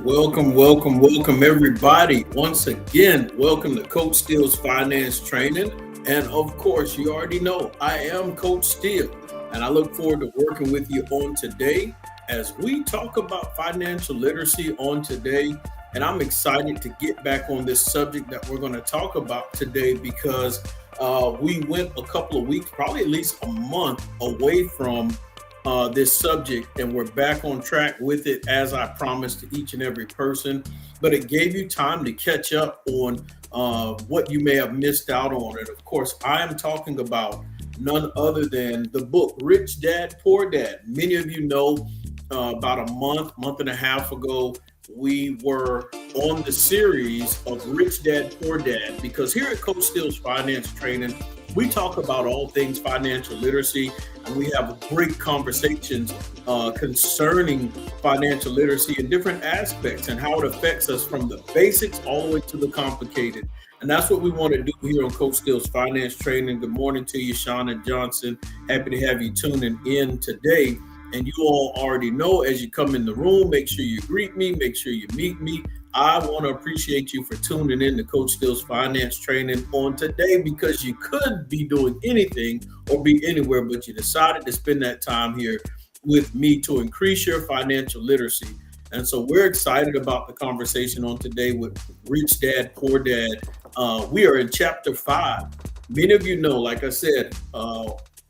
Welcome, everybody. Once again, welcome to Coach Steele's Finance Training. And of course, you already know I am Coach Steele, and I look forward to working with you on today as we talk about financial literacy on today. And I'm excited to get back on this subject that we're going to talk about today because we went a couple of weeks, probably at least a month away from this subject, and we're back on track with it as I promised to each and every person. But it gave you time to catch up on what you may have missed out on. And of course, I am talking about none other than the book Rich Dad, Poor Dad. Many of you know about a month and a half ago, we were on the series of Rich Dad, Poor Dad, because here at Coach Steele's Finance Training, we talk about all things financial literacy, and we have great conversations concerning financial literacy in different aspects and how it affects us from the basics all the way to the complicated. And that's what we want to do here on Coach Steele's Finance Training. Good morning to you, Shauna Johnson. Happy to have you tuning in today. And you all already know, as you come in the room, make sure you greet me, make sure you meet me. I want to appreciate you for tuning in to Coach Steele's Finance Training on today, because you could be doing anything or be anywhere, but you decided to spend that time here with me to increase your financial literacy. And so we're excited about the conversation on today with Rich Dad, Poor Dad. We are in chapter 5. Many of you know, like I said,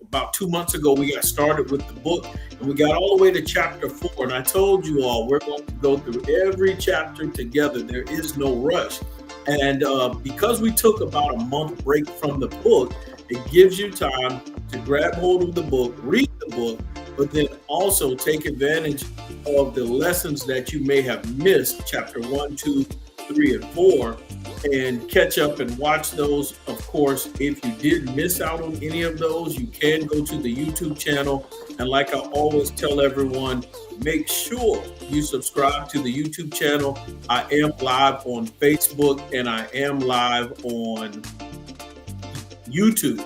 about 2 months ago, we got started with the book, and we got all the way to chapter 4. And I told you all, we're going to go through every chapter together. There is no rush. And because we took about a month break from the book, it gives you time to grab hold of the book, read the book, but then also take advantage of the lessons that you may have missed, chapter 1, 2, 3, and 4, and catch up and watch those. Of course, if you did miss out on any of those, you can go to the YouTube channel. And like I always tell everyone, make sure you subscribe to the YouTube channel. I am live on Facebook and I am live on YouTube.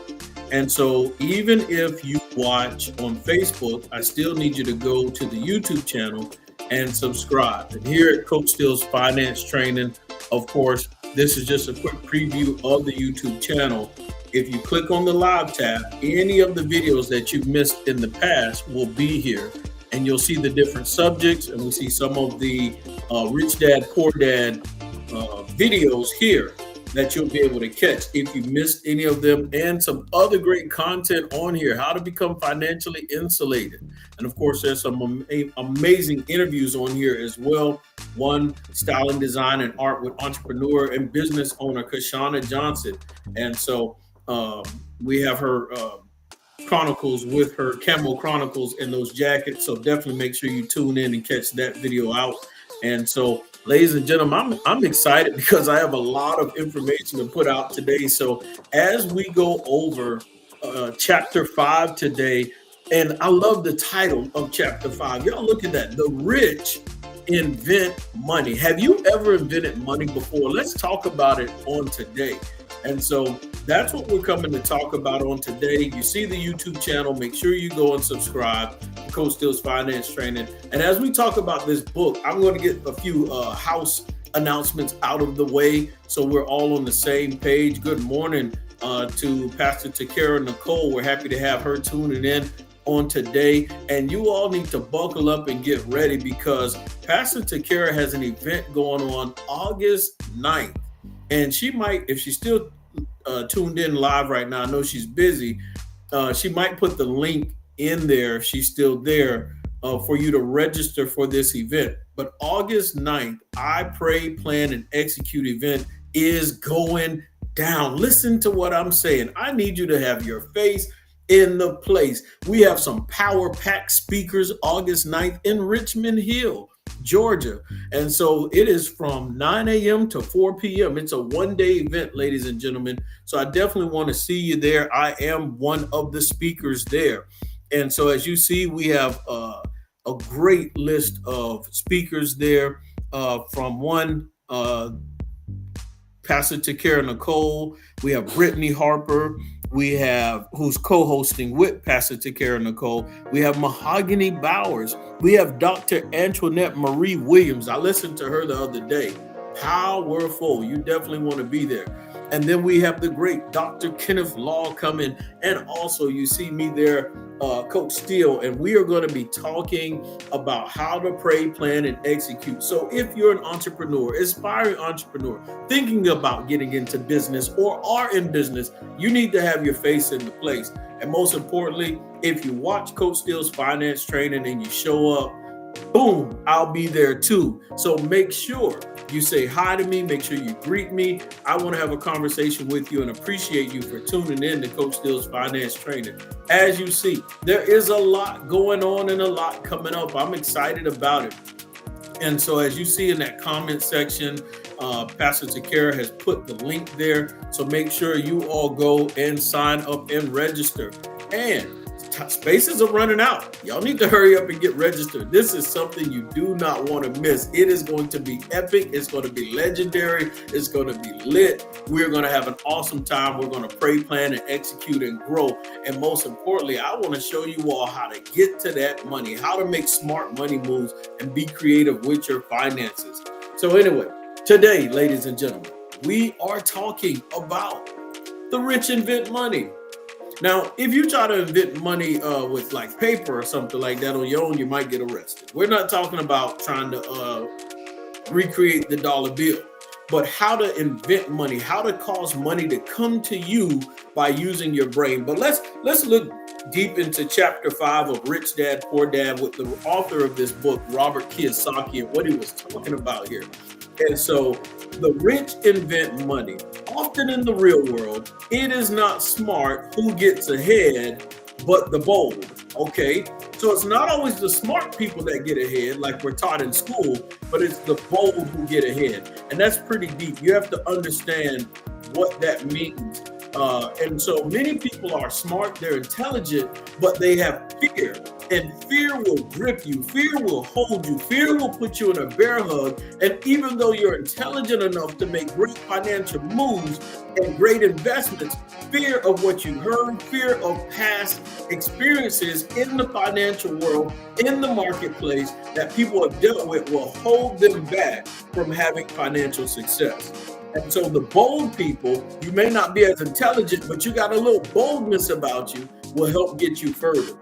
And so even if you watch on Facebook, I still need you to go to the YouTube channel and subscribe. And here at Coach Steele's Finance Training, of course, this is just a quick preview of the YouTube channel. If you click on the live tab, any of the videos that you've missed in the past will be here, and you'll see the different subjects, and we see some of the Rich Dad, Poor Dad videos here that you'll be able to catch if you missed any of them, and some other great content on here, how to become financially insulated. And of course, there's some amazing interviews on here as well. One, style and design and art with entrepreneur and business owner Kashana Johnson. And so we have her chronicles with her camo chronicles in those jackets. So definitely make sure you tune in and catch that video out. And so, ladies and gentlemen, I'm excited because I have a lot of information to put out today. So as we go over chapter 5 today, and I love the title of chapter 5. Y'all look at that. The rich invent money. Have you ever invented money before? Let's talk about it on today. And so that's what we're coming to talk about on today. You see the YouTube channel, make sure you go and subscribe to Coach Steele's Finance Training. And as we talk about this book, I'm going to get a few house announcements out of the way so we're all on the same page. Good morning to Pastor Takara Nicole. We're happy to have her tuning in on today, and you all need to buckle up and get ready because Pastor Takara has an event going on August 9th, and she might, if she's still tuned in live right now, I know she's busy, she might put the link in there if she's still there for you to register for this event. But August 9th, I Pray, Plan, and Execute event is going down. Listen to what I'm saying. I need you to have your face in the place. We have some power-packed speakers August 9th in Richmond Hill, Georgia. And so it is from 9 a.m. to 4 p.m. It's a one-day event, ladies and gentlemen. So I definitely want to see you there. I am one of the speakers there. And so as you see, we have a great list of speakers there from one, Pastor Takara Nicole. We have Brittany Harper. We have who's co-hosting with Pastor Takara Nicole. We have Mahogany Bowers. We have Dr. Antoinette Marie Williams. I listened to her the other day. Powerful. You definitely want to be there. And then we have the great Dr. Kenneth Law coming. And also you see me there, Coach Steele, and we are going to be talking about how to pray, plan, and execute. So if you're an entrepreneur, aspiring entrepreneur, thinking about getting into business or are in business, you need to have your face in the place. And most importantly, if you watch Coach Steele's finance training and you show up, boom, I'll be there too. So make sure you say hi to me, make sure you greet me. I want to have a conversation with you and appreciate you for tuning in to Coach Steele's finance training. As you see, there is a lot going on and a lot coming up. I'm excited about it. And so as you see in that comment section, Pastor Takara has put the link there. So make sure you all go and sign up and register. And spaces are running out. Y'all need to hurry up and get registered. This is something you do not want to miss. It is going to be epic. It's going to be legendary. It's going to be lit. We're going to have an awesome time. We're going to pray, plan, and execute and grow. And most importantly, I want to show you all how to get to that money, how to make smart money moves and be creative with your finances. So anyway, today, ladies and gentlemen, we are talking about the rich invent money. Now, if you try to invent money with like paper or something like that on your own, you might get arrested. We're not talking about trying to recreate the dollar bill, but how to invent money, how to cause money to come to you by using your brain. But let's look deep into chapter 5 of Rich Dad, Poor Dad with the author of this book, Robert Kiyosaki, and what he was talking about here. And so the rich invent money. Often in the real world, it is not smart who gets ahead, but the bold. Okay. So it's not always the smart people that get ahead, like we're taught in school, but it's the bold who get ahead. And that's pretty deep. You have to understand what that means. And so many people are smart, they're intelligent, but they have fear. And fear will grip you. Fear will hold you. Fear will put you in a bear hug. And even though you're intelligent enough to make great financial moves and great investments, fear of what you heard, fear of past experiences in the financial world, in the marketplace that people have dealt with will hold them back from having financial success. And so the bold people, you may not be as intelligent, but you got a little boldness about you, will help get you further.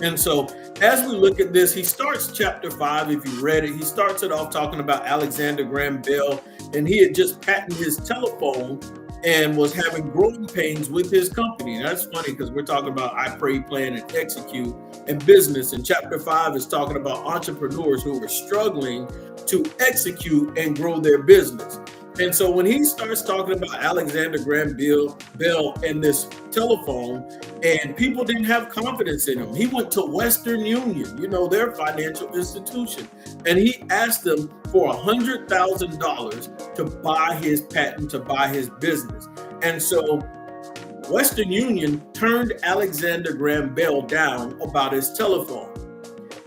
And so as we look at this, he starts chapter 5, if you read it, he starts it off talking about Alexander Graham Bell, and he had just patented his telephone and was having growing pains with his company. And that's funny because we're talking about I pray, plan, and execute in business. And chapter 5 is talking about entrepreneurs who are struggling to execute and grow their business. And so when he starts talking about Alexander Graham Bell and this telephone, and people didn't have confidence in him, he went to Western Union, their financial institution, and he asked them for $100,000 to buy his patent, to buy his business. And so Western Union turned Alexander Graham Bell down about his telephone.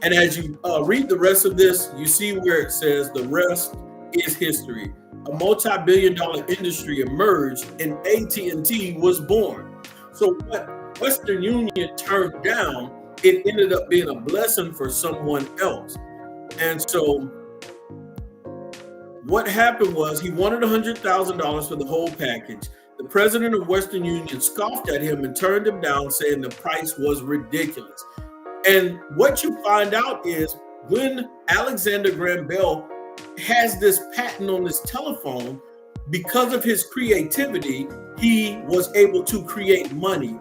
And as you read the rest of this, you see where it says the rest is history. A multi-billion-dollar industry emerged and AT&T was born. So what Western Union turned down, it ended up being a blessing for someone else. And so what happened was he wanted $100,000 for the whole package. The president of Western Union scoffed at him and turned him down, saying the price was ridiculous. And what you find out is when Alexander Graham Bell has this patent on this telephone, because of his creativity, he was able to create money.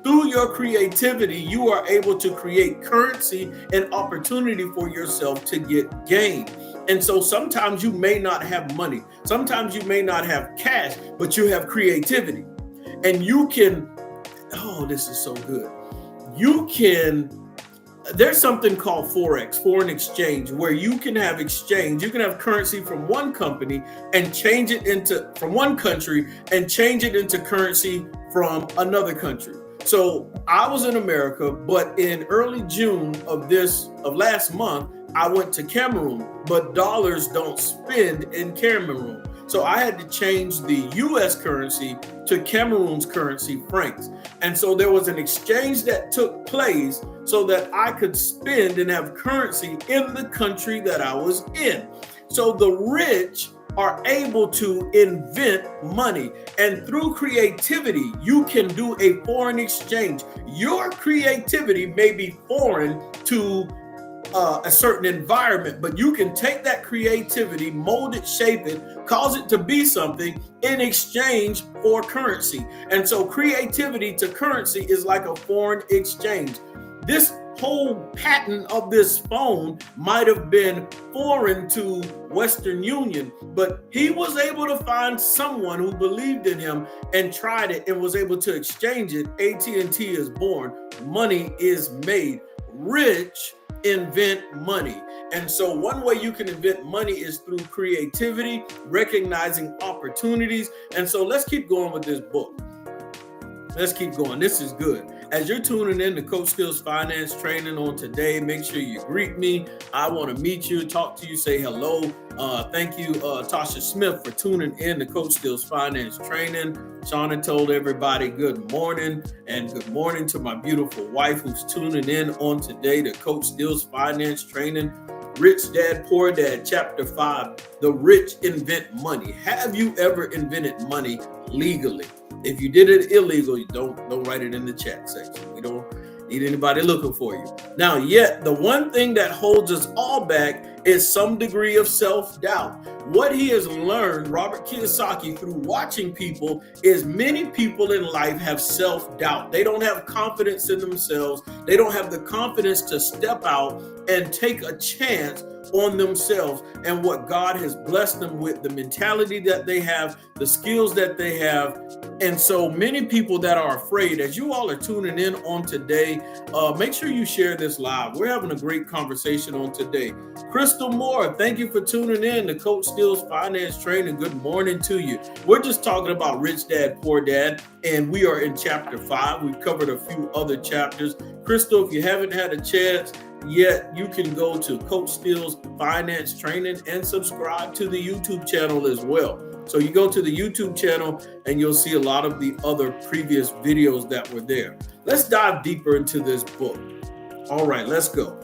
Through your creativity, you are able to create currency and opportunity for yourself to get gain. And so sometimes you may not have money. Sometimes you may not have cash, but you have creativity. And you can, this is so good. There's something called Forex, foreign exchange, where you can have exchange. You can have currency from one company and change it from one country and change it into currency from another country. So I was in America, but in early June of last month, I went to Cameroon, but dollars don't spend in Cameroon. So I had to change the US currency to Cameroon's currency, francs. And so there was an exchange that took place so that I could spend and have currency in the country that I was in. So the rich are able to invent money, and through creativity, you can do a foreign exchange. Your creativity may be foreign to a certain environment, but you can take that creativity, mold it, shape it, cause it to be something in exchange for currency. And so creativity to currency is like a foreign exchange. This whole patent of this phone might have been foreign to Western Union, but he was able to find someone who believed in him and tried it and was able to exchange it. AT&T is born. Money is made. Rich invent money. And so one way you can invent money is through creativity, recognizing opportunities. And so let's keep going with this book. Let's keep going. This is good. As you're tuning in to Coach Steele's Finance Training on today, make sure you greet me. I want to meet you, talk to you, say hello. Thank you, Tasha Smith, for tuning in to Coach Steele's Finance Training. Shauna told everybody good morning, and good morning to my beautiful wife who's tuning in on today to Coach Steele's Finance Training. Rich Dad, Poor Dad, Chapter 5, The Rich Invent Money. Have you ever invented money legally? If you did it illegal, you don't write it in the chat section. We don't need anybody looking for you. Now, yet the one thing that holds us all back is some degree of self-doubt. What he has learned, Robert Kiyosaki, through watching people, is many people in life have self-doubt. They don't have confidence in themselves. They don't have the confidence to step out and take a chance on themselves and what God has blessed them with, the mentality that they have, the skills that they have. And so many people that are afraid, as you all are tuning in on today, make sure you share this live. We're having a great conversation on today. Crystal Moore, thank you for tuning in to Coach Steele's Finance Training. Good morning to you. We're just talking about Rich Dad, Poor Dad, and we are in Chapter 5. We've covered a few other chapters. Crystal, if you haven't had a chance yet, you can go to Coach Steele's Finance Training and subscribe to the YouTube channel as well. So you go to the YouTube channel and you'll see a lot of the other previous videos that were there. Let's dive deeper into this book. All right, let's go.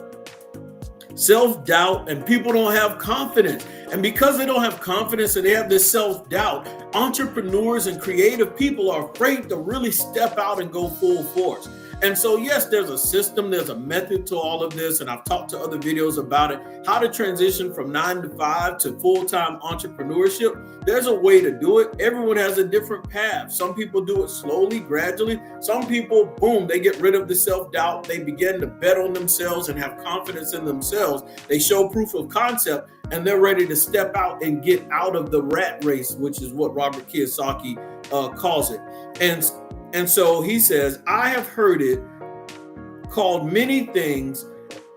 Self-doubt, and people don't have confidence. And because they don't have confidence and they have this self-doubt, entrepreneurs and creative people are afraid to really step out and go full force. And so, yes, there's a system, there's a method to all of this, and I've talked to other videos about it, how to transition from 9 to 5 to full-time entrepreneurship. There's a way to do it. Everyone has a different path. Some people do it slowly, gradually. Some people, boom, they get rid of the self-doubt. They begin to bet on themselves and have confidence in themselves. They show proof of concept, and they're ready to step out and get out of the rat race, which is what Robert Kiyosaki calls it. And so he says, I have heard it called many things,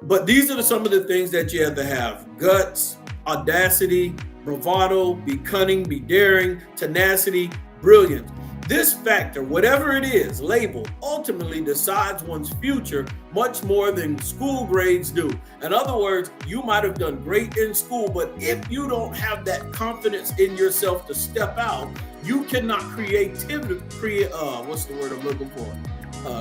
but these are some of the things that you have to have: guts, audacity, bravado, be cunning, be daring, tenacity, brilliance. This factor, whatever it is, labeled, ultimately decides one's future much more than school grades do. In other words, you might have done great in school, but if you don't have that confidence in yourself to step out, you cannot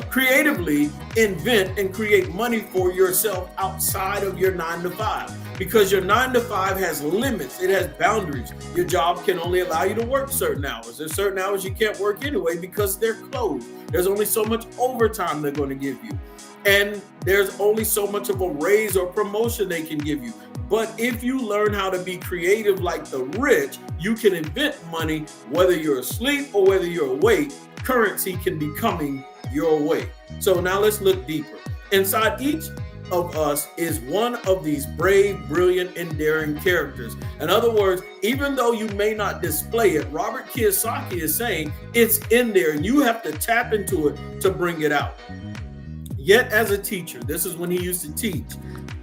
creatively invent and create money for yourself outside of your 9 to 5, because your 9 to 5 has limits. It has boundaries. Your job can only allow you to work certain hours. There's certain hours you can't work anyway because they're closed. There's only so much overtime they're going to give you. And there's only so much of a raise or promotion they can give you. But if you learn how to be creative like the rich, you can invent money whether you're asleep or whether you're awake. Currency can be coming your way. So now let's look deeper. Inside each of us is one of these brave, brilliant, and daring characters. In other words, even though you may not display it, Robert Kiyosaki is saying it's in there and you have to tap into it to bring it out. Yet as a teacher, this is when he used to teach,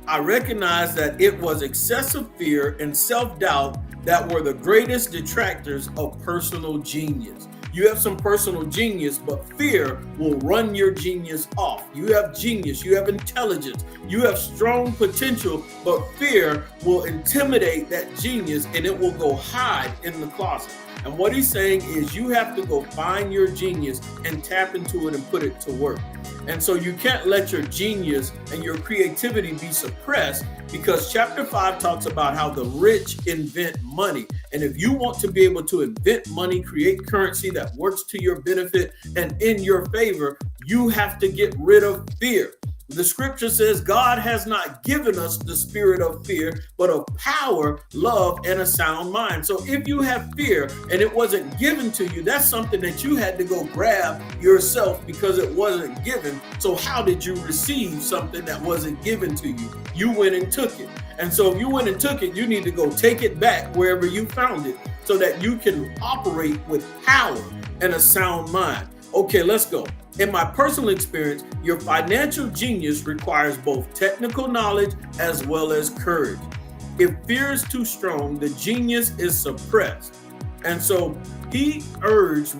I recognized that it was excessive fear and self-doubt that were the greatest detractors of personal genius. You have some personal genius, but fear will run your genius off. You have genius, you have intelligence, you have strong potential, but fear will intimidate that genius and it will go hide in the closet. And what he's saying is you have to go find your genius and tap into it and put it to work. And so you can't let your genius and your creativity be suppressed, because chapter 5 talks about how the rich invent money. And if you want to be able to invent money, create currency that works to your benefit and in your favor, you have to get rid of fear. The scripture says God has not given us the spirit of fear, but of power, love, and a sound mind. So if you have fear and it wasn't given to you, that's something that you had to go grab yourself because it wasn't given. So how did you receive something that wasn't given to you? You went and took it. And so if you went and took it, you need to go take it back wherever you found it so that you can operate with power and a sound mind. Okay, let's go. In my personal experience, your financial genius requires both technical knowledge as well as courage. If fear is too strong, the genius is suppressed. And so he urged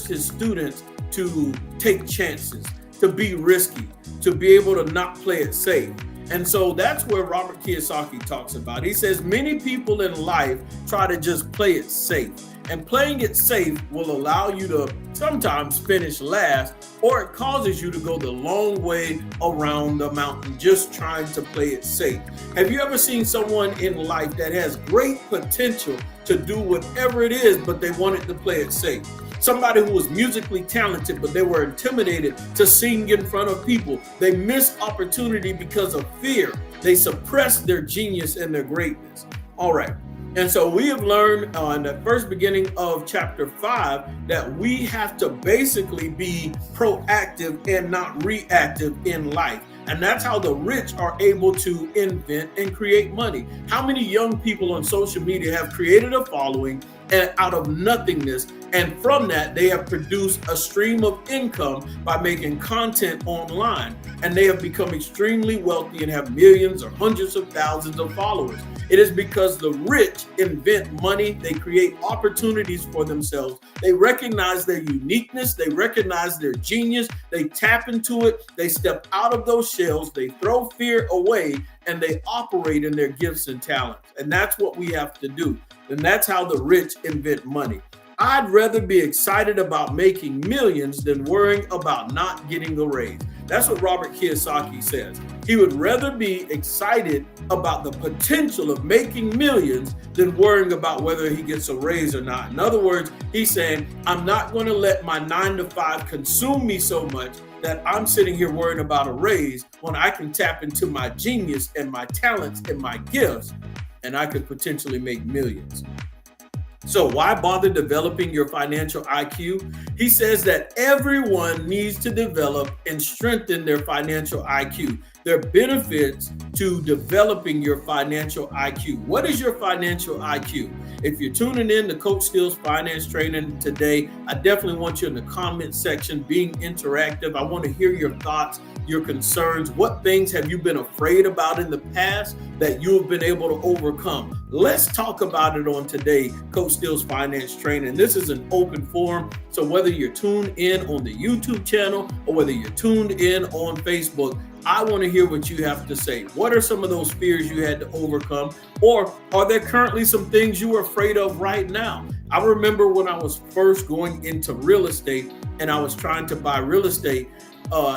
his students to take chances, to be risky, to be able to not play it safe. And so that's where Robert Kiyosaki talks about. He says many people in life try to just play it safe. And playing it safe will allow you to sometimes finish last, or it causes you to go the long way around the mountain just trying to play it safe. Have you ever seen someone in life that has great potential to do whatever it is, but they wanted to play it safe? Somebody who was musically talented, but they were intimidated to sing in front of people. They missed opportunity because of fear. They suppressed their genius and their greatness. All right. And so we have learned in the first beginning of chapter 5 that we have to basically be proactive and not reactive in life. And that's how the rich are able to invent and create money. How many young people on social media have created a following and out of nothingness? And from that, they have produced a stream of income by making content online. And they have become extremely wealthy and have millions or hundreds of thousands of followers. It is because the rich invent money. They create opportunities for themselves. They recognize their uniqueness. They recognize their genius. They tap into it. They step out of those shells. They throw fear away and they operate in their gifts and talents. And that's what we have to do. And that's how the rich invent money. I'd rather be excited about making millions than worrying about not getting a raise. That's what Robert Kiyosaki says. He would rather be excited about the potential of making millions than worrying about whether he gets a raise or not. In other words, he's saying, I'm not going to let my 9-to-5 consume me so much that I'm sitting here worrying about a raise when I can tap into my genius and my talents and my gifts, and I could potentially make millions. So why bother developing your financial IQ? He says that everyone needs to develop and strengthen their financial IQ. There are benefits to developing your financial IQ. What is your financial IQ? If you're tuning in to Coach Steele's Finance Training today, I definitely want you in the comment section being interactive. I want to hear your thoughts, your concerns. What things have you been afraid about in the past that you have been able to overcome? Let's talk about it on today, Coach Steele's Finance Training. This is an open forum. So whether you're tuned in on the YouTube channel or whether you're tuned in on Facebook, I want to hear what you have to say. What are some of those fears you had to overcome? Or are there currently some things you are afraid of right now? I remember when I was first going into real estate and I was trying to buy real estate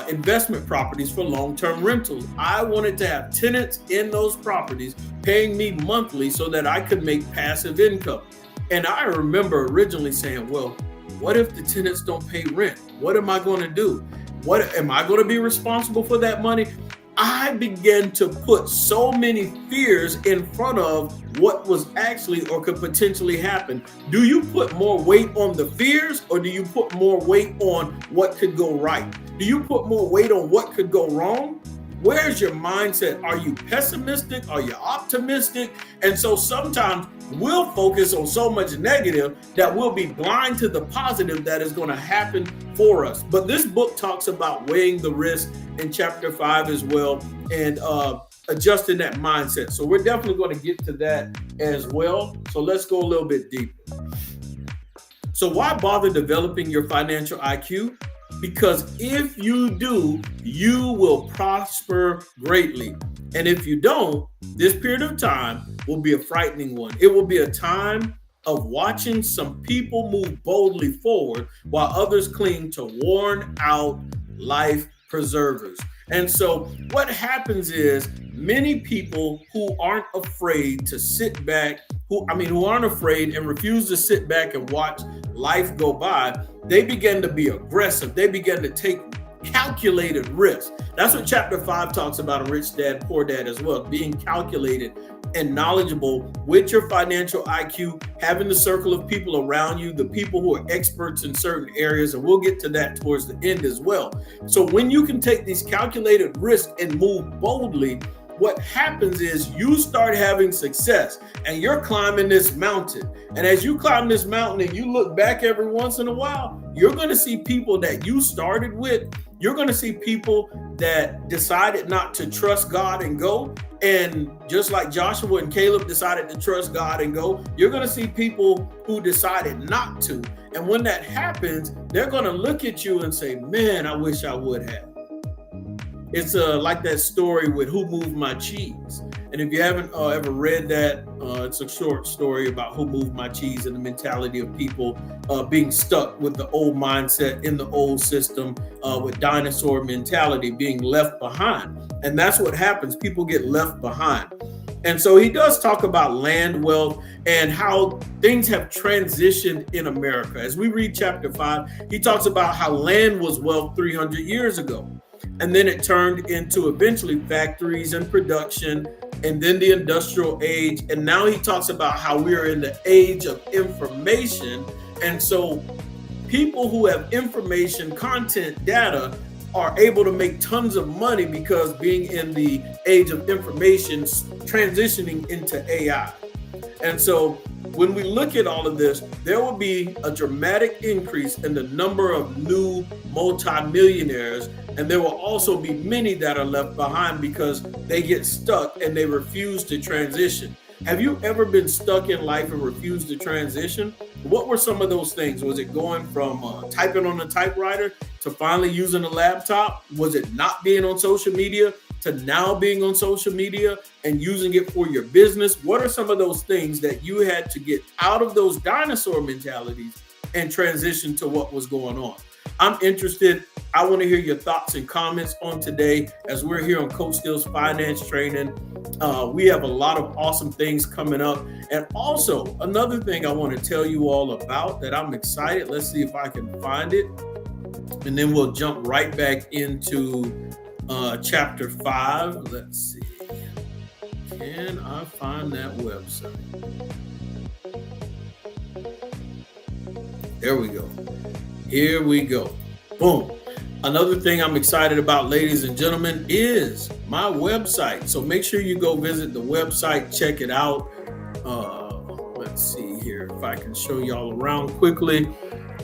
investment properties for long-term rentals. I wanted to have tenants in those properties paying me monthly so that I could make passive income. And I remember originally saying, well, what if the tenants don't pay rent? What am I going to do? What am I going to be responsible for that money? I began to put so many fears in front of what was actually or could potentially happen. Do you put more weight on the fears or do you put more weight on what could go right? Do you put more weight on what could go wrong? Where's your mindset? Are you pessimistic? Are you optimistic? And so sometimes we'll focus on so much negative that we'll be blind to the positive that is going to happen for us. But this book talks about weighing the risk in chapter 5 as well and adjusting that mindset. So we're definitely going to get to that as well. So let's go a little bit deeper. So why bother developing your financial IQ? Because if you do, you will prosper greatly. And if you don't, this period of time will be a frightening one. It will be a time of watching some people move boldly forward while others cling to worn out life preservers. And so what happens is many people who aren't afraid to sit back, who aren't afraid and refuse to sit back and watch life go by, they begin to be aggressive. They begin to take calculated risks. That's what chapter 5 talks about in Rich Dad, Poor Dad as well, being calculated and knowledgeable with your financial IQ, having the circle of people around you, the people who are experts in certain areas, and we'll get to that towards the end as well. So when you can take these calculated risks and move boldly, what happens is you start having success and you're climbing this mountain. And as you climb this mountain and you look back every once in a while, you're going to see people that you started with. You're going to see people that decided not to trust God and go. And just like Joshua and Caleb decided to trust God and go, you're going to see people who decided not to. And when that happens, they're going to look at you and say, man, I wish I would have. It's like that story with Who Moved My Cheese. And if you haven't ever read that, it's a short story about who moved my cheese and the mentality of people being stuck with the old mindset in the old system with dinosaur mentality, being left behind. And that's what happens. People get left behind. And so he does talk about land wealth and how things have transitioned in America. As we read chapter 5, he talks about how land was wealth 300 years ago. And then it turned into eventually factories and production, and then the industrial age. And now he talks about how we're in the age of information. And so people who have information, content, data are able to make tons of money because being in the age of information, transitioning into AI. And so when we look at all of this, there will be a dramatic increase in the number of new multimillionaires. And there will also be many that are left behind because they get stuck and they refuse to transition. Have you ever been stuck in life and refused to transition? What were some of those things? Was it going from typing on a typewriter to finally using a laptop? Was it not being on social media to now being on social media and using it for your business? What are some of those things that you had to get out of those dinosaur mentalities and transition to what was going on? I'm interested. I want to hear your thoughts and comments on today as we're here on Coach Steele's Finance Training. We have a lot of awesome things coming up. And also another thing I want to tell you all about that I'm excited. Let's see if I can find it. And then we'll jump right back into chapter 5. Let's see. Can I find that website? There we go. Here we go. Boom. Another thing I'm excited about, ladies and gentlemen, is my website. So make sure you go visit the website, check it out. Let's see here if I can show y'all around quickly.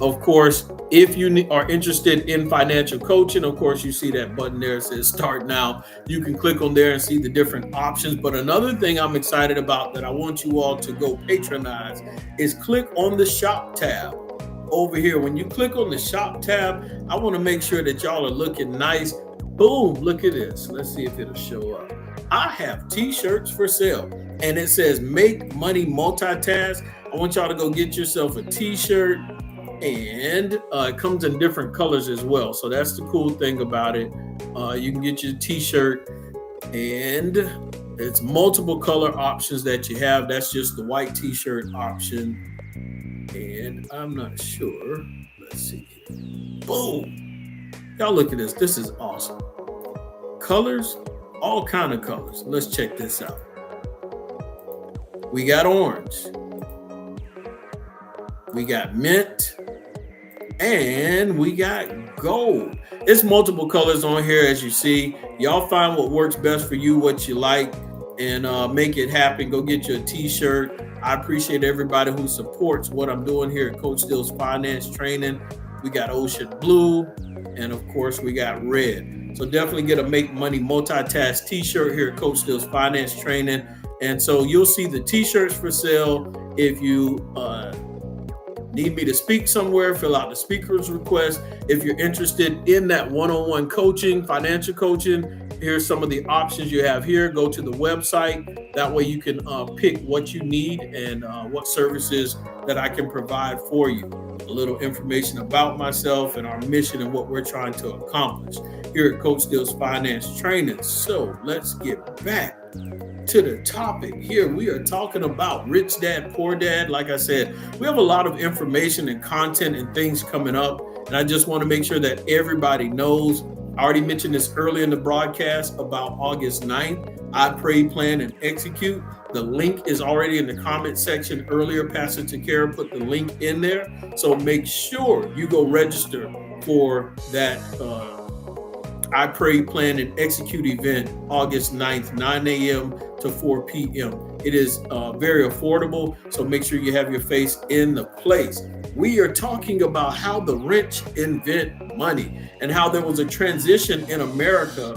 Of course, if you are interested in financial coaching, of course, you see that button there. It says start now. You can click on there and see the different options. But another thing I'm excited about that I want you all to go patronize is click on the shop tab over here. When you click on the shop tab, I want to make sure that y'all are looking nice. Boom, look at this. Let's see if it'll show up. I have t-shirts for sale and it says make money multitask. I want y'all to go get yourself a t-shirt, and it comes in different colors as well. So that's the cool thing about it. You can get your t-shirt and it's multiple color options that you have. That's just the white t-shirt option. And I'm not sure. Let's see. Boom. Y'all look at this. This is awesome. Colors, all kind of colors. Let's check this out. We got orange. We got mint. And we got gold. It's multiple colors on here, as you see. Y'all find what works best for you, what you like, and make it happen. Go get you a t-shirt. I appreciate everybody who supports what I'm doing here at Coach Steele's Finance Training. We got ocean blue, and of course we got red. So definitely get a Make Money Multitask t-shirt here at Coach Steele's Finance Training. And so you'll see the t-shirts for sale if you need me to speak somewhere, fill out the speaker's request. If you're interested in that one-on-one coaching, financial coaching, here's some of the options you have here. Go to the website. That way you can pick what you need and what services that I can provide for you. A little information about myself and our mission and what we're trying to accomplish here at Coach Steele's Finance Training. So let's get back to the topic here. We are talking about Rich Dad, Poor Dad. Like I said, we have a lot of information and content and things coming up, and I just want to make sure that everybody knows. I already mentioned this earlier in the broadcast about August 9th. I Pray, Plan, and Execute. The link is already in the comment section earlier. Pastor Takara put the link in there. So make sure you go register for that I Pray, Plan, and Execute event August 9th, 9 a.m. to 4 p.m. It is very affordable, so make sure you have your face in the place. We are talking about how the rich invent money and how there was a transition in America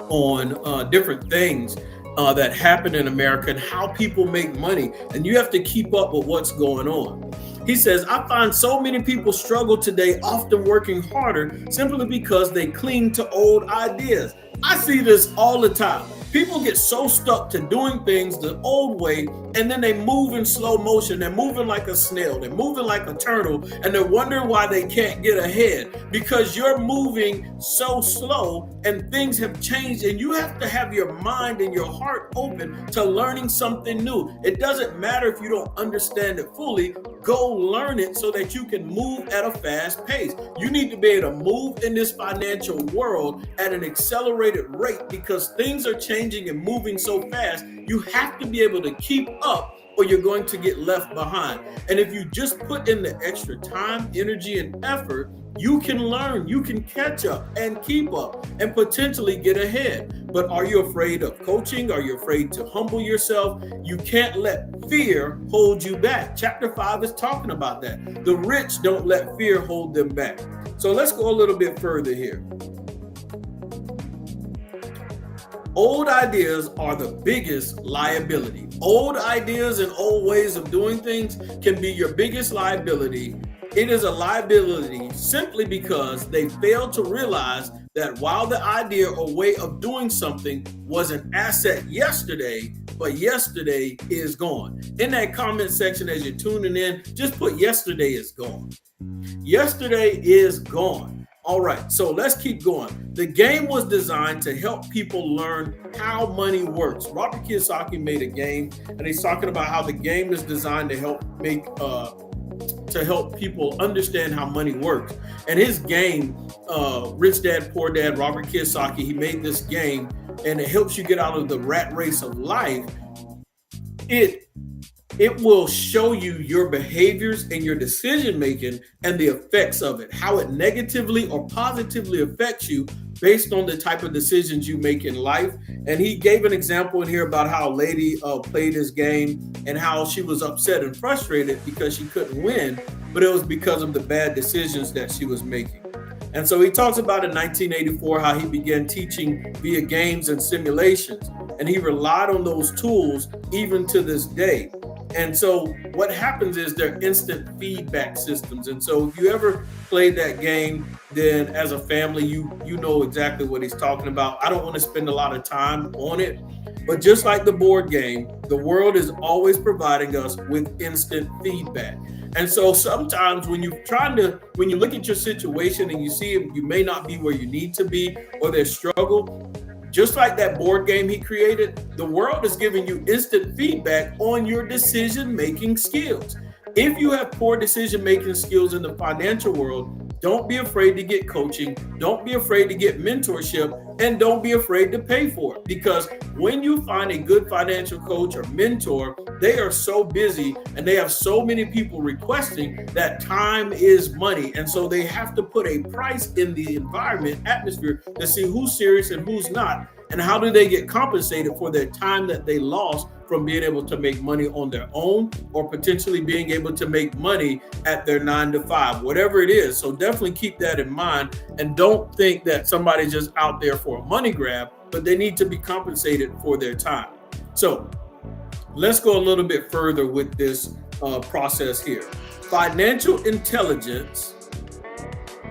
on different things that happen in America and how people make money. And you have to keep up with what's going on. He says, I find so many people struggle today, often working harder simply because they cling to old ideas. I see this all the time. People get so stuck to doing things the old way, and then they move in slow motion. They're moving like a snail. They're moving like a turtle, and they're wondering why they can't get ahead because you're moving so slow and things have changed, and you have to have your mind and your heart open to learning something new. It doesn't matter if you don't understand it fully. Go learn it so that you can move at a fast pace. You need to be able to move in this financial world at an accelerated rate because things are changing and moving so fast. You have to be able to keep up or you're going to get left behind. And if you just put in the extra time, energy, and effort, you can learn, you can catch up and keep up and potentially get ahead. But are you afraid of coaching? Are you afraid to humble yourself? You can't let fear hold you back. Chapter 5 is talking about that. The rich don't let fear hold them back. So let's go a little bit further here. Old ideas are the biggest liability. Old ideas and old ways of doing things can be your biggest liability. It is a liability simply because they fail to realize that while the idea or way of doing something was an asset yesterday, but yesterday is gone. In that comment section as you're tuning in, just put yesterday is gone. Yesterday is gone. All right, so let's keep going. The game was designed to help people learn how money works. Robert Kiyosaki made a game, and he's talking about how the game is designed to help people understand how money works. And his game, Rich Dad, Poor Dad, Robert Kiyosaki, he made this game, and it helps you get out of the rat race of life. It will show you your behaviors and your decision making and the effects of it, how it negatively or positively affects you based on the type of decisions you make in life. And he gave an example in here about how a lady played his game and how she was upset and frustrated because she couldn't win, but it was because of the bad decisions that she was making. And so he talks about in 1984 how he began teaching via games and simulations, and he relied on those tools even to this day. And so what happens is they're instant feedback systems. And so if you ever played that game, then as a family, you know exactly what he's talking about. I don't want to spend a lot of time on it, but just like the board game, the world is always providing us with instant feedback. And so sometimes when you look at your situation and you see you may not be where you need to be or there's struggle, just like that board game he created, the world is giving you instant feedback on your decision-making skills. If you have poor decision-making skills in the financial world, don't be afraid to get coaching. Don't be afraid to get mentorship, and don't be afraid to pay for it. Because when you find a good financial coach or mentor, they are so busy and they have so many people requesting that time is money. And so they have to put a price in the environment, atmosphere, to see who's serious and who's not. And how do they get compensated for their time that they lost from being able to make money on their own or potentially being able to make money at their 9 to 5, whatever it is. So definitely keep that in mind and don't think that somebody's just out there for a money grab, but they need to be compensated for their time. So let's go a little bit further with this process here. Financial intelligence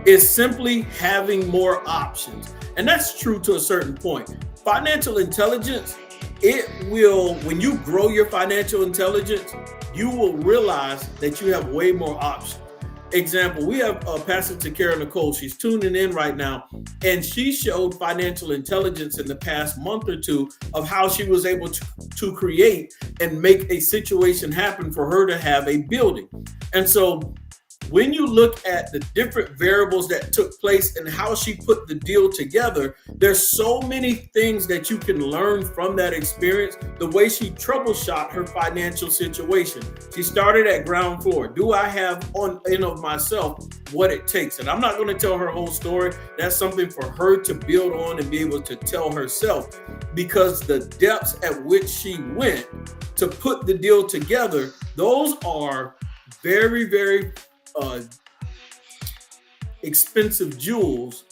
is simply having more options. And that's true to a certain point. Financial intelligence, when you grow your financial intelligence, you will realize that you have way more options. Example, we have Pastor Takara Nicole. She's tuning in right now, and she showed financial intelligence in the past month or two of how she was able to create and make a situation happen for her to have a building. And so when you look at the different variables that took place and how she put the deal together, there's so many things that you can learn from that experience, the way she troubleshot her financial situation. She started at ground floor. Do I have in of myself what it takes? And I'm not going to tell her whole story. That's something for her to build on and be able to tell herself, because the depths at which she went to put the deal together, those are very, very expensive jewels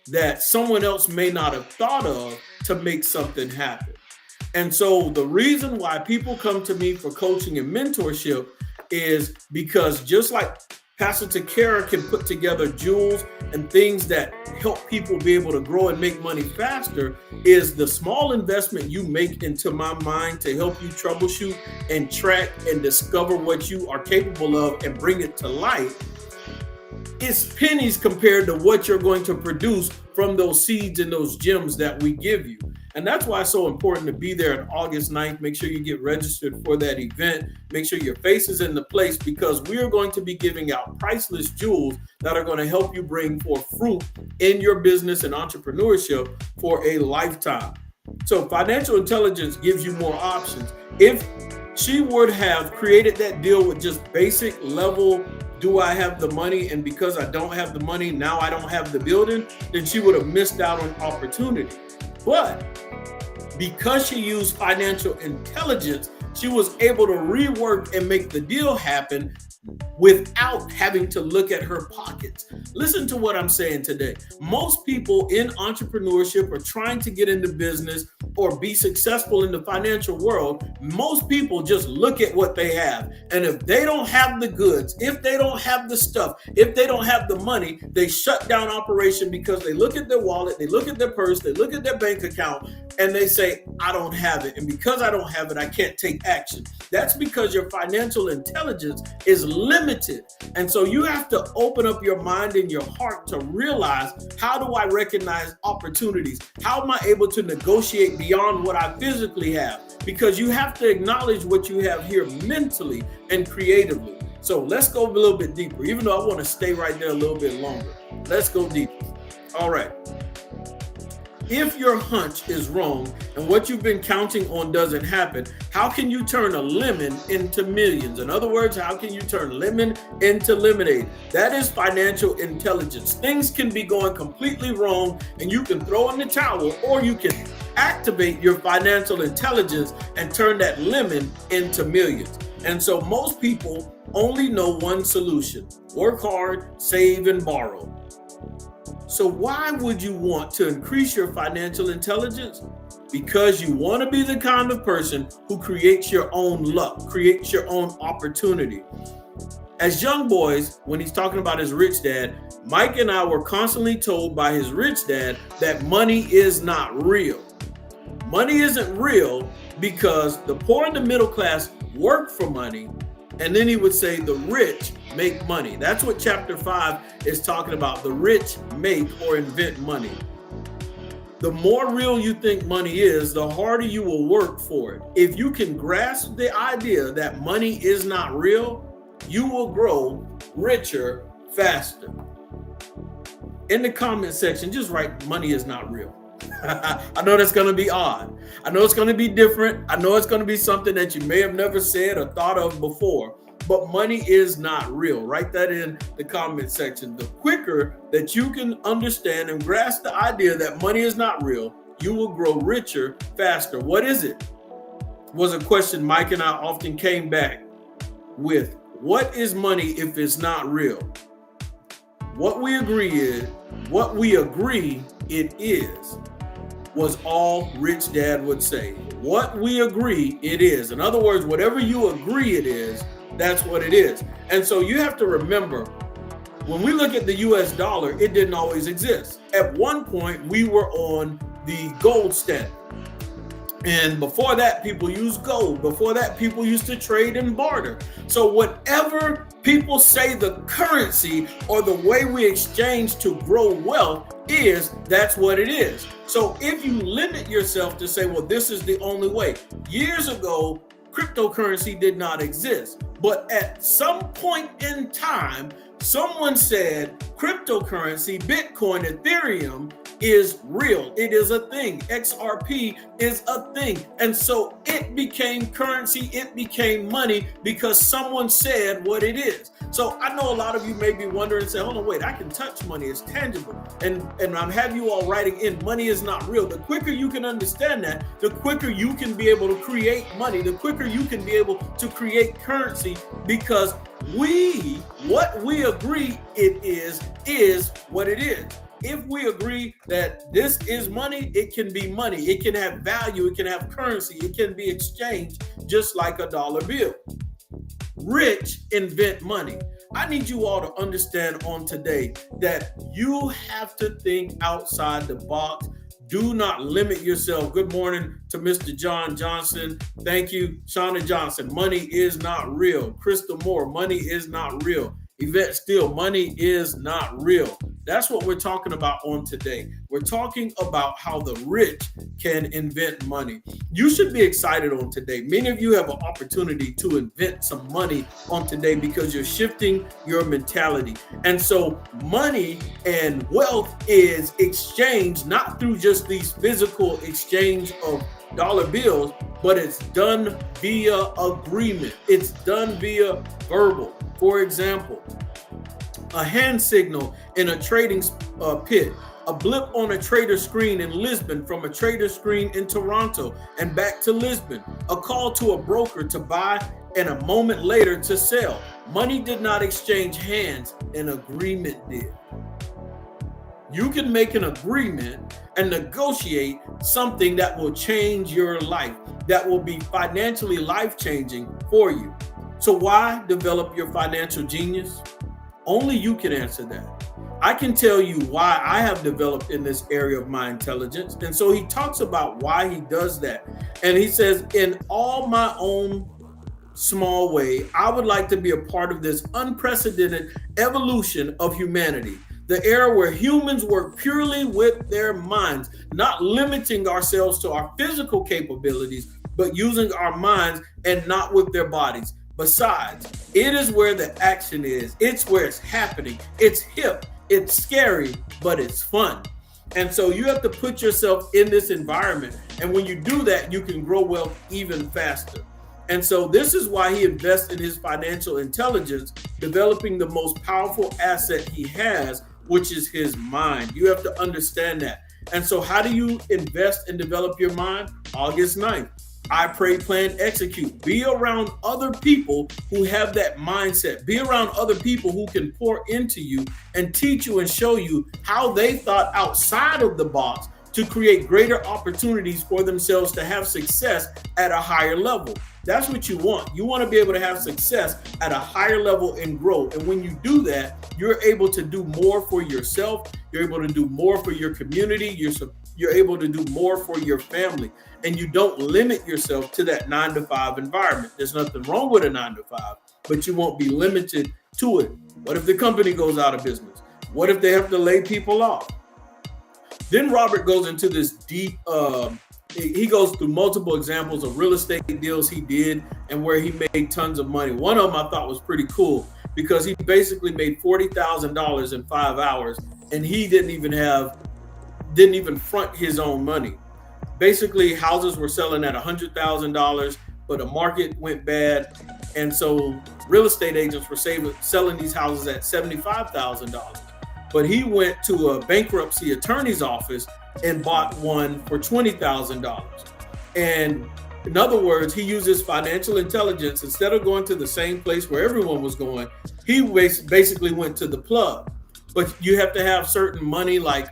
that someone else may not have thought of to make something happen. And so the reason why people come to me for coaching and mentorship is because just like Pastor Takara can put together jewels and things that help people be able to grow and make money faster, is the small investment you make into my mind to help you troubleshoot and track and discover what you are capable of and bring it to life. It's pennies compared to what you're going to produce from those seeds and those gems that we give you. And that's why it's so important to be there on August 9th. Make sure you get registered for that event. Make sure your face is in the place, because we are going to be giving out priceless jewels that are going to help you bring forth fruit in your business and entrepreneurship for a lifetime. So financial intelligence gives you more options. If she would have created that deal with just basic level, do I have the money? And because I don't have the money, now I don't have the building, then she would have missed out on opportunity. But because she used financial intelligence, she was able to rework and make the deal happen without having to look at her pockets. Listen to what I'm saying today. Most people in entrepreneurship are trying to get into business or be successful in the financial world. Most people just look at what they have. And if they don't have the goods, if they don't have the stuff, if they don't have the money, they shut down operation because they look at their wallet, they look at their purse, they look at their bank account, and they say, I don't have it. And because I don't have it, I can't take action. That's because your financial intelligence is limited. And so you have to open up your mind and your heart to realize, how do I recognize opportunities? How am I able to negotiate beyond what I physically have? Because you have to acknowledge what you have here mentally and creatively. So let's go a little bit deeper, even though I want to stay right there a little bit longer. Let's go deeper. All right. If your hunch is wrong and what you've been counting on doesn't happen, how can you turn a lemon into millions? In other words, how can you turn lemon into lemonade? That is financial intelligence. Things can be going completely wrong and you can throw in the towel, or you can activate your financial intelligence and turn that lemon into millions. And so most people only know one solution: work hard, save, and borrow. So why would you want to increase your financial intelligence? Because you want to be the kind of person who creates your own luck, creates your own opportunity. As young boys, when he's talking about his rich dad, Mike and I were constantly told by his rich dad that money is not real. Money isn't real because the poor and the middle class work for money. And then he would say the rich make money. That's what chapter 5 is talking about. The rich make or invent money. The more real you think money is, the harder you will work for it. If you can grasp the idea that money is not real, you will grow richer faster. In the comment section, just write money is not real. I know that's going to be odd. I know it's going to be different. I know it's going to be something that you may have never said or thought of before, but money is not real. Write that in the comment section. The quicker that you can understand and grasp the idea that money is not real, you will grow richer faster. What is it? Was a question Mike and I often came back with. What is money if it's not real? What we agree it is, was all Rich Dad would say. What we agree it is. In other words, whatever you agree it is, That's what it is. And so you have to remember, when we look at the US dollar, it didn't always exist. At one point, we were on the gold standard. And before that, people used gold. Before that, people used to trade and barter. So whatever people say the currency or the way we exchange to grow wealth is, that's what it is. So if you limit yourself to say, well, this is the only way. Years ago, cryptocurrency did not exist. But at some point in time, someone said cryptocurrency, Bitcoin, Ethereum is real. It is a thing. XRP is a thing. And so it became currency. It became money because someone said what it is. So I know a lot of you may be wondering and say, hold on, wait, I can touch money. It's tangible. And I'm having you all writing in, money is not real. The quicker you can understand that, the quicker you can be able to create money, the quicker you can be able to create currency, because what we agree it is what it is. If we agree that this is money, it can be money. It can have value. It can have currency. It can be exchanged just like a dollar bill. Rich invent money. I need you all to understand on today that you have to think outside the box. Do not limit yourself. Good morning to Mr. John Johnson. Thank you, Shauna Johnson. Money is not real. Crystal Moore, money is not real. Yvette Steele, money is not real. That's what we're talking about on today. We're talking about how the rich can invent money. You should be excited on today. Many of you have an opportunity to invent some money on today because you're shifting your mentality. And so money and wealth is exchanged not through just these physical exchange of dollar bills, but it's done via agreement. It's done via verbal. For example, a hand signal in a trading pit, a blip on a trader screen in Lisbon from a trader screen in Toronto and back to Lisbon, a call to a broker to buy and a moment later to sell. Money did not exchange hands, an agreement did. You can make an agreement and negotiate something that will change your life, that will be financially life-changing for you. So why develop your financial genius? Only you can answer that. I can tell you why I have developed in this area of my intelligence. And so he talks about why he does that. And he says, in all my own small way, I would like to be a part of this unprecedented evolution of humanity. The era where humans work purely with their minds, not limiting ourselves to our physical capabilities, but using our minds and not with their bodies. Besides, it is where the action is. It's where it's happening. It's hip. It's scary, but it's fun. And so you have to put yourself in this environment. And when you do that, you can grow wealth even faster. And so this is why he invests in his financial intelligence, developing the most powerful asset he has, which is his mind. You have to understand that. And so how do you invest and develop your mind? August 9th. I pray, plan, execute. Be around other people who have that mindset. Be around other people who can pour into you and teach you and show you how they thought outside of the box to create greater opportunities for themselves to have success at a higher level. That's what you want. You want to be able to have success at a higher level and grow. And when you do that, you're able to do more for yourself. You're able to do more for your community. You're able to do more for your family. And you don't limit yourself to that 9-to-5 environment. There's nothing wrong with a 9-to-5, but you won't be limited to it. What if the company goes out of business? What if they have to lay people off? Then Robert goes into this deep, he goes through multiple examples of real estate deals he did and where he made tons of money. One of them I thought was pretty cool because he basically made $40,000 in 5 hours and he didn't even front his own money. Basically, houses were selling at $100,000, but the market went bad. And so real estate agents were selling these houses at $75,000. But he went to a bankruptcy attorney's office and bought one for $20,000. And in other words, he uses financial intelligence. Instead of going to the same place where everyone was going, he basically went to the plug. But you have to have certain money like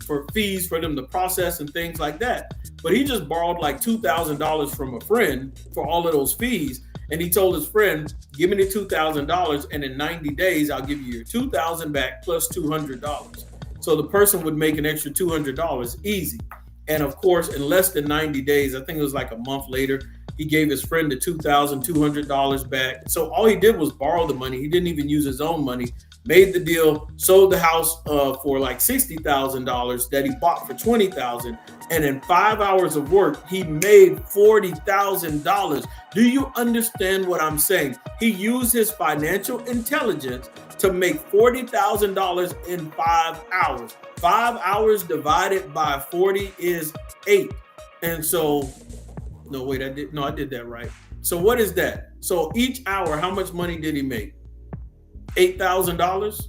for fees for them to process and things like that. But he just borrowed like $2,000 from a friend for all of those fees. And he told his friend, give me the $2,000 and in 90 days, I'll give you your $2,000 back plus $200. So the person would make an extra $200 easy. And of course, in less than 90 days, I think it was like a month later, he gave his friend the $2,200 back. So all he did was borrow the money. He didn't even use his own money, made the deal, sold the house for like $60,000 that he bought for $20,000. And in 5 hours of work, he made $40,000. Do you understand what I'm saying? He used his financial intelligence to make $40,000 in 5 hours. 5 hours divided by 40 is 8. And so, no, wait, I did that right. So what is that? So each hour, how much money did he make? $8,000?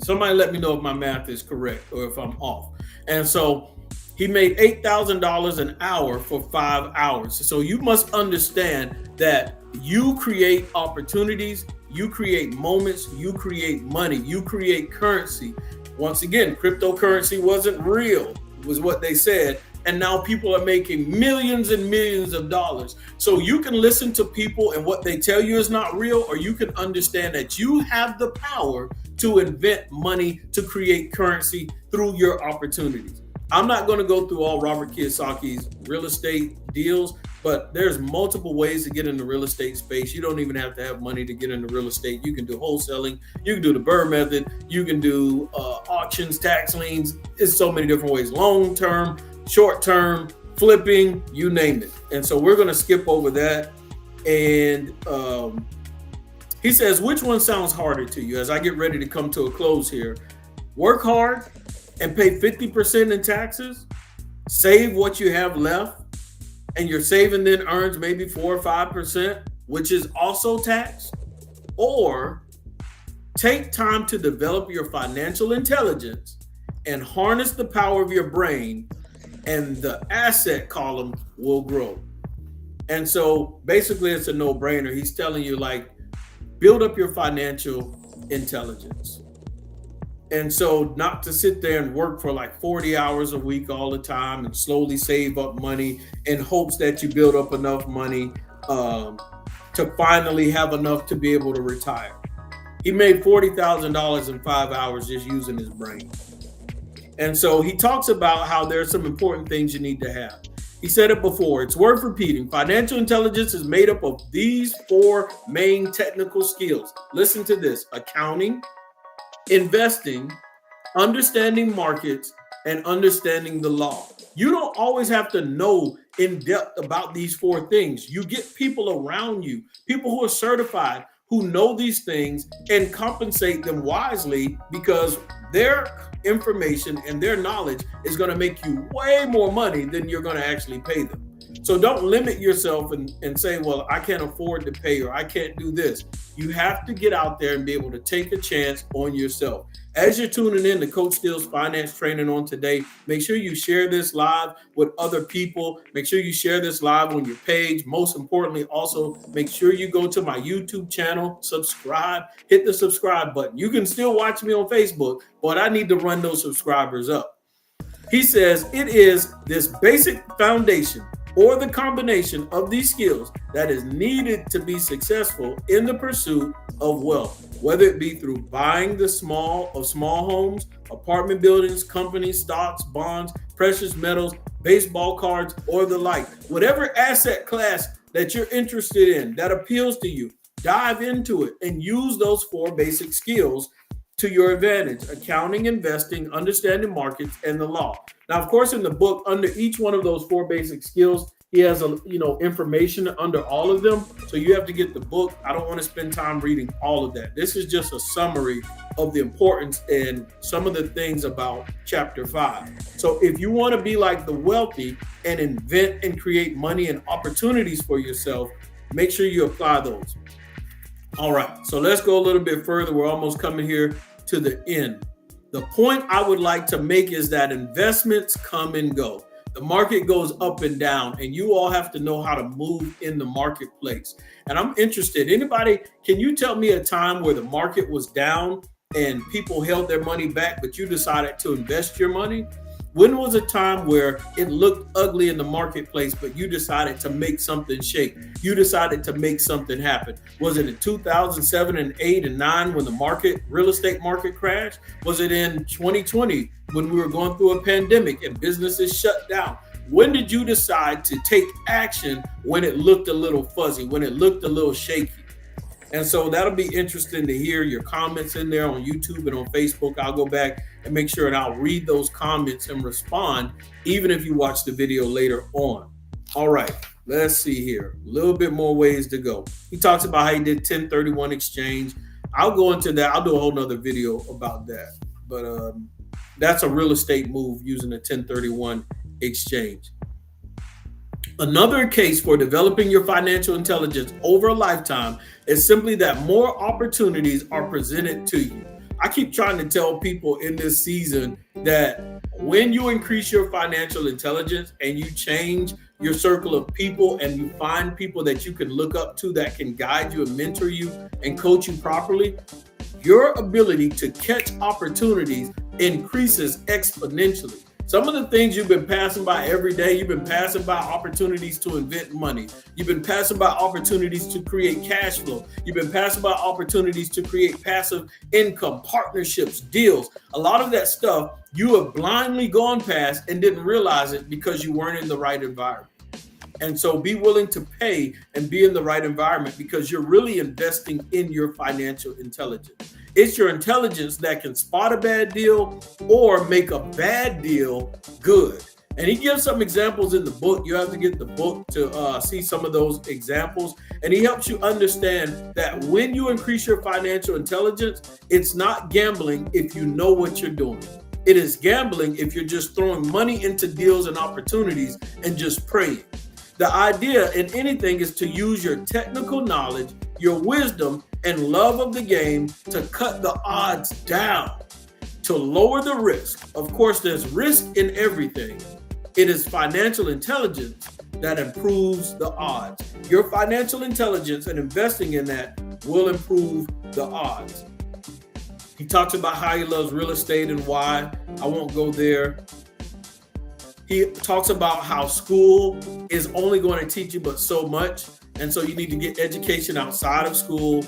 Somebody let me know if my math is correct or if I'm off. And so he made $8,000 an hour for 5 hours. So you must understand that you create opportunities, you create moments, you create money, you create currency. Once again, cryptocurrency wasn't real, was what they said. And now people are making millions and millions of dollars. So you can listen to people and what they tell you is not real, or you can understand that you have the power to invent money, to create currency through your opportunities. I'm not going to go through all Robert Kiyosaki's real estate deals, but there's multiple ways to get in the real estate space. You don't even have to have money to get into real estate. You can do wholesaling. You can do the Burr method. You can do auctions, tax liens. There's so many different ways. Long term, short term, flipping, you name it. And so we're going to skip over that. And he says, which one sounds harder to you? As I get ready to come to a close here, work hard and pay 50% in taxes, save what you have left, and your saving then earns maybe 4 or 5%, which is also taxed, or take time to develop your financial intelligence and harness the power of your brain, and the asset column will grow. And so basically it's a no-brainer. He's telling you, like, build up your financial intelligence. And so not to sit there and work for like 40 hours a week all the time and slowly save up money in hopes that you build up enough money to finally have enough to be able to retire. He made $40,000 in 5 hours just using his brain. And so he talks about how there's some important things you need to have. He said it before, it's worth repeating. Financial intelligence is made up of these 4 main technical skills. Listen to this: accounting, investing, understanding markets, and understanding the law. You don't always have to know in depth about these 4 things. You get people around you, people who are certified, who know these things, and compensate them wisely, because their information and their knowledge is going to make you way more money than you're going to actually pay them. So don't limit yourself and say, well, I can't afford to pay, or I can't do this. You have to get out there and be able to take a chance on yourself. As you're tuning in to Coach Steele's Finance Training on today, make sure you share this live with other people. Make sure you share this live on your page. Most importantly, also make sure you go to my YouTube channel, subscribe, hit the subscribe button. You can still watch me on Facebook, but I need to run those subscribers up. He says it is this basic foundation, or the combination of these skills, that is needed to be successful in the pursuit of wealth, whether it be through buying the small homes, apartment buildings, companies, stocks, bonds, precious metals, baseball cards, or the like. Whatever asset class that you're interested in, that appeals to you, dive into it and use those 4 basic skills to your advantage: accounting, investing, understanding markets, and the law. Now, of course, in the book, under each one of those 4 basic skills, he has information under all of them. So you have to get the book. I don't want to spend time reading all of that. This is just a summary of the importance and some of the things about chapter 5. So if you want to be like the wealthy and invent and create money and opportunities for yourself, make sure you apply those. All right, so let's go a little bit further. We're almost coming here to the end. The point I would like to make is that investments come and go. The market goes up and down, and you all have to know how to move in the marketplace. And I'm interested. Anybody, can you tell me a time where the market was down and people held their money back, but you decided to invest your money? When was a time where it looked ugly in the marketplace, but you decided to make something shake? You decided to make something happen. Was it in 2007 and 8 and 9 when the real estate market crashed? Was it in 2020 when we were going through a pandemic and businesses shut down? When did you decide to take action when it looked a little fuzzy, when it looked a little shaky? And so that'll be interesting to hear your comments in there on YouTube and on Facebook. I'll go back and make sure and I'll read those comments and respond, even if you watch the video later on. All right, let's see here. A little bit more ways to go. He talks about how he did 1031 exchange. I'll go into that. I'll do a whole nother video about that. But that's a real estate move using a 1031 exchange. Another case for developing your financial intelligence over a lifetime is simply that more opportunities are presented to you. I keep trying to tell people in this season that when you increase your financial intelligence and you change your circle of people and you find people that you can look up to that can guide you and mentor you and coach you properly, your ability to catch opportunities increases exponentially. Some of the things you've been passing by every day, you've been passing by opportunities to invent money. You've been passing by opportunities to create cash flow. You've been passing by opportunities to create passive income, partnerships, deals. A lot of that stuff you have blindly gone past and didn't realize it because you weren't in the right environment. And so be willing to pay and be in the right environment because you're really investing in your financial intelligence. It's your intelligence that can spot a bad deal or make a bad deal good. And he gives some examples in the book. You have to get the book to see some of those examples. And he helps you understand that when you increase your financial intelligence, it's not gambling if you know what you're doing. It is gambling if you're just throwing money into deals and opportunities and just praying. The idea in anything is to use your technical knowledge, your wisdom, and love of the game to cut the odds down, to lower the risk. Of course, there's risk in everything. It is financial intelligence that improves the odds. Your financial intelligence and investing in that will improve the odds. He talks about how he loves real estate and why. I won't go there. He talks about how school is only going to teach you but so much. And so you need to get education outside of school.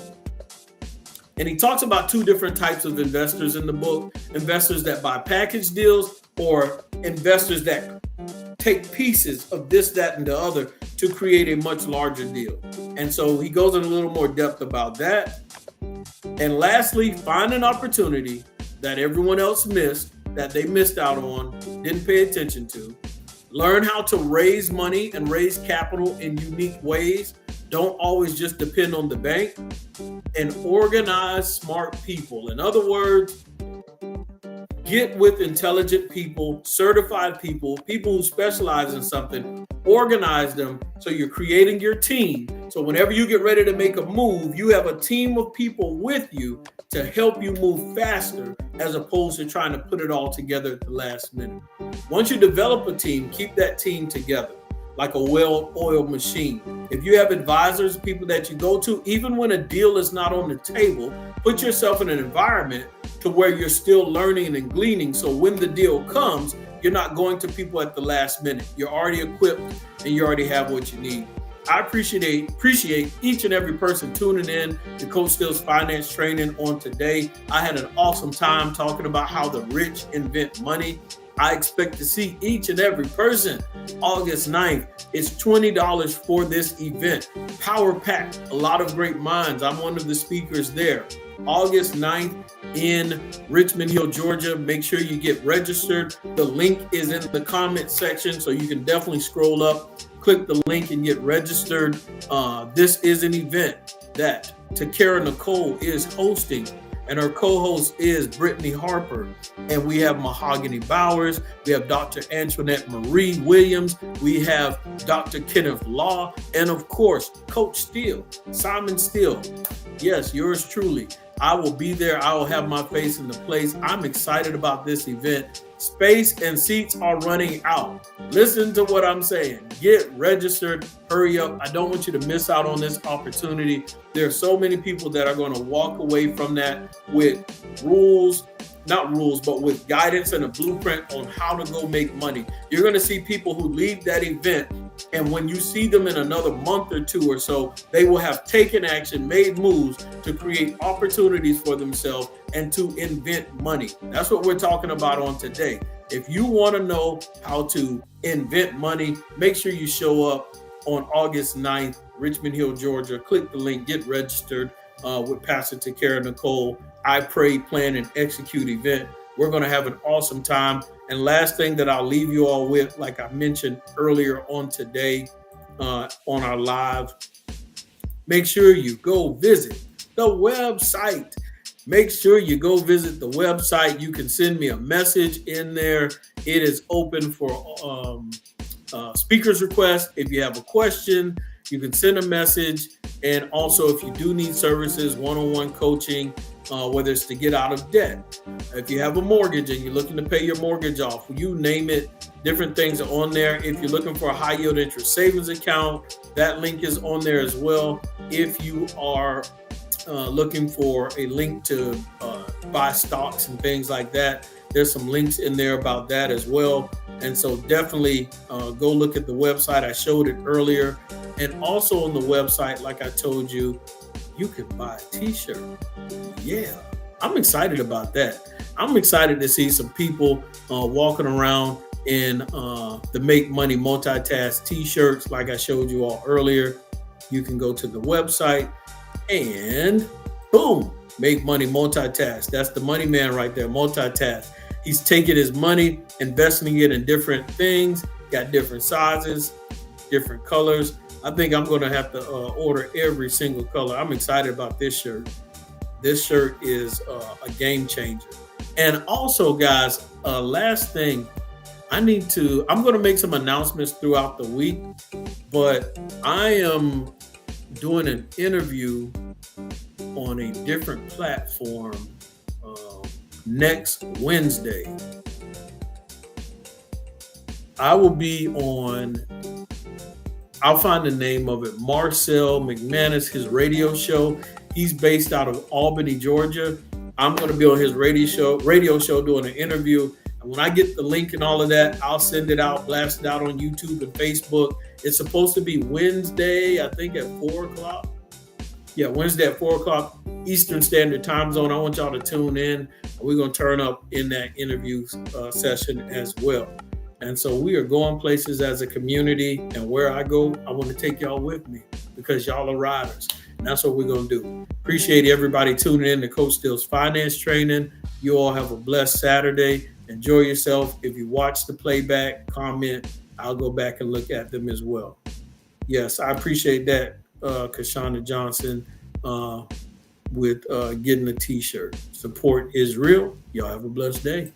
And he talks about two different types of investors in the book: investors that buy package deals or investors that take pieces of this, that, and the other to create a much larger deal. And so he goes in a little more depth about that. And lastly, find an opportunity that everyone else missed, that they missed out on, didn't pay attention to. Learn how to raise money and raise capital in unique ways. Don't always just depend on the bank. And organize smart people. In other words, get with intelligent people, certified people, people who specialize in something. Organize them so you're creating your team. So whenever you get ready to make a move, you have a team of people with you to help you move faster as opposed to trying to put it all together at the last minute. Once you develop a team, keep that team together like a well-oiled machine. If you have advisors, people that you go to, even when a deal is not on the table, put yourself in an environment to where you're still learning and gleaning. So when the deal comes, you're not going to people at the last minute. You're already equipped and you already have what you need. I appreciate each and every person tuning in to Coach Steele's Finance Training on today. I had an awesome time talking about how the rich invent money. I expect to see each and every person August 9th. It's $20 for this event. Power packed, a lot of great minds. I'm one of the speakers there. August 9th in Richmond Hill, Georgia. Make sure you get registered. The link is in the comment section, so you can definitely scroll up, click the link and get registered. This is an event that Takara Nicole is hosting, and her co-host is Brittany Harper. And we have Mahogany Bowers. We have Dr. Antoinette Marie Williams. We have Dr. Kenneth Law. And of course, Coach Steele, Simon Steele. Yes, yours truly. I will be there. I will have my face in the place. I'm excited about this event. Space and seats are running out. Listen to what I'm saying. Get registered. Hurry up. I don't want you to miss out on this opportunity. There are so many people that are going to walk away from that with rules not rules, but with guidance and a blueprint on how to go make money. You're going to see people who leave that event, and when you see them in another month or two or so, they will have taken action, made moves to create opportunities for themselves and to invent money. That's what we're talking about on today. If you want to know how to invent money, make sure you show up on August 9th, Richmond Hill, Georgia. Click the link, get registered with Pastor Takara Nicole. I Pray, Plan, and Execute event. We're going to have an awesome time. And last thing that I'll leave you all with, like I mentioned earlier on today on our live, make sure you go visit the website. Make sure you go visit the website. You can send me a message in there. It is open for speaker's requests. If you have a question, you can send a message. And also, if you do need services, one-on-one coaching, whether it's to get out of debt, if you have a mortgage and you're looking to pay your mortgage off, you name it, different things are on there. If you're looking for a high yield interest savings account, that link is on there as well. If you are looking for a link to buy stocks and things like that, there's some links in there about that as well. And so definitely go look at the website. I showed it earlier. And also on the website, like I told you, you can buy a t-shirt. Yeah, I'm excited about that. I'm excited to see some people walking around in the Make Money Multitask t-shirts like I showed you all earlier. You can go to the website and boom, Make Money Multitask. That's the money man right there, multitask. He's taking his money, investing it in different things, got different sizes, different colors. I think I'm going to have to order every single color. I'm excited about this shirt. This shirt is a game changer. And also, guys, last thing, I'm going to make some announcements throughout the week, but I am doing an interview on a different platform next Wednesday. I will be on, I'll find the name of it, Marcel McManus, his radio show. He's based out of Albany, Georgia. I'm going to be on his radio show doing an interview. And when I get the link and all of that, I'll send it out, blast it out on YouTube and Facebook. It's supposed to be Wednesday, I think at 4 o'clock. Yeah, Wednesday at 4 o'clock Eastern Standard Time Zone. I want y'all to tune in. We're going to turn up in that interview session as well. And so we are going places as a community. And where I go, I want to take y'all with me because y'all are riders. And that's what we're going to do. Appreciate everybody tuning in to Coach Steele's Finance Training. You all have a blessed Saturday. Enjoy yourself. If you watch the playback, comment, I'll go back and look at them as well. Yes, I appreciate that, Kashana Johnson, with getting a t-shirt. Support is real. Y'all have a blessed day.